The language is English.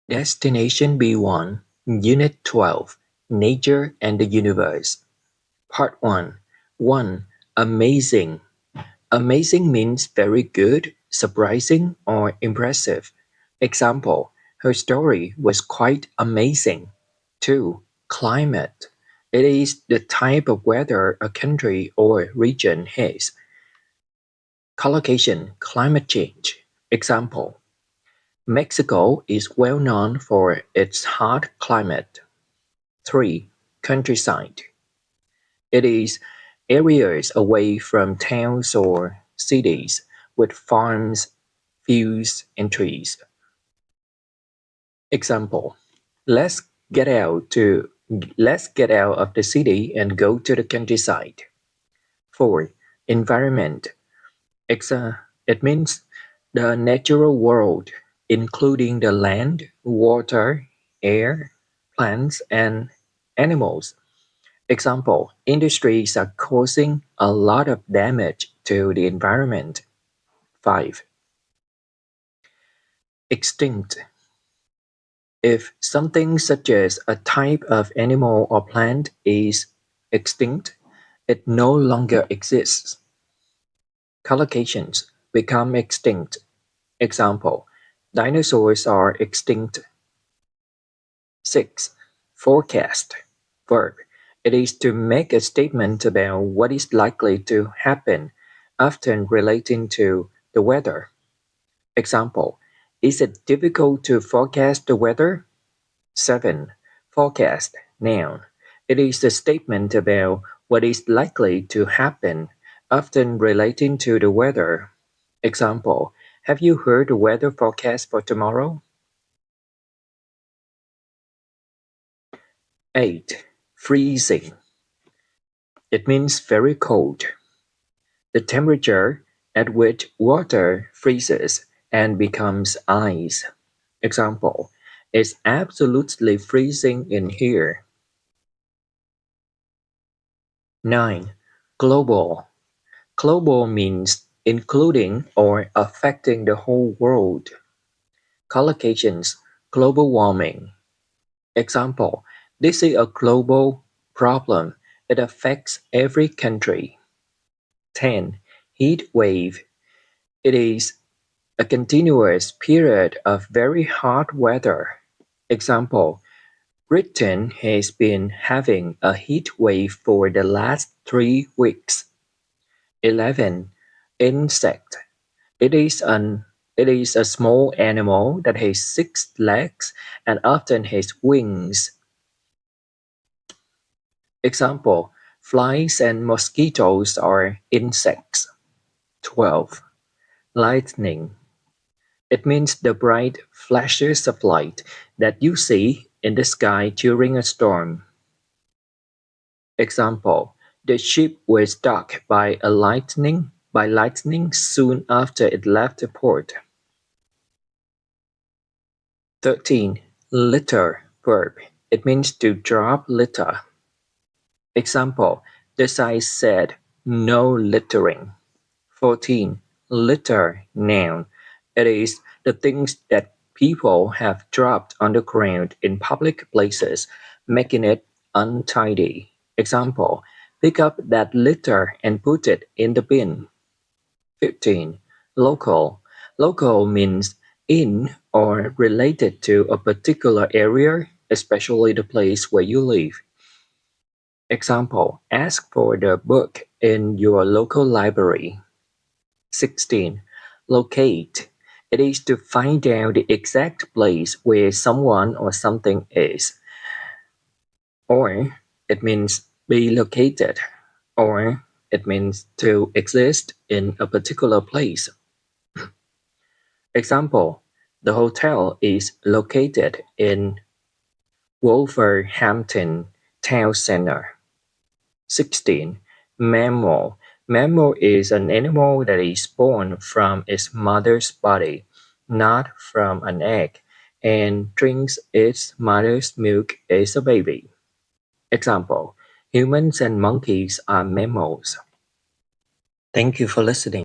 Destination B1, Unit 12, Nature and the Universe. Part 1. 1. Amazing. Amazing means very good, surprising, or impressive. Example, her story was quite amazing. 2. Climate. It is the type of weather a country or region has. Collocation, climate change. Example, Mexico is well known for its hot climate. 3. Countryside. It is areas away from towns or cities with farms, fields, and trees. Example, let's get out to let's get out of the city and go to the countryside. 4. Environment. It means the natural world, including the land, water, air, plants, and animals. Example, industries are causing a lot of damage to the environment. 5. Extinct. If something such as a type of animal or plant is extinct, it no longer exists. Collocations, become extinct. Example, dinosaurs are extinct. 6. Forecast. Verb. It is to make a statement about what is likely to happen, often relating to the weather. Example, is it difficult to forecast the weather? 7. Forecast. Noun. It is a statement about what is likely to happen, often relating to the weather. Example, have you heard the weather forecast for tomorrow? 8. Freezing. It means very cold. The temperature at which water freezes and becomes ice. Example, it's absolutely freezing in here. 9. Global. Global means including or affecting the whole world. Collocations, global warming. Example, this is a global problem. It affects every country. 10. Heat wave. It is a continuous period of very hot weather. Example, Britain has been having a heat wave for the last 3 weeks. 11. Insect. It is a small animal that has 6 legs and often has wings. Example, flies and mosquitoes are insects. 12. Lightning. It means the bright flashes of light that you see in the sky during a storm. Example, the ship was struck by lightning soon after it left the port. 13. Litter. Verb. It means to drop litter. Example, the sign said, no littering. 14. Litter. Noun. It is the things that people have dropped on the ground in public places, making it untidy. Example, pick up that litter and put it in the bin. 15. Local. Local means in or related to a particular area, especially the place where you live. Example, ask for the book in your local library. 16. Locate. It is to find out the exact place where someone or something is. Or it means be located. Or it means to exist in a particular place. Example, the hotel is located in Wolverhampton Town Centre. 16. Mammal. Mammal is an animal that is born from its mother's body, not from an egg, and drinks its mother's milk as a baby. Example, humans and monkeys are mammals. Thank you for listening.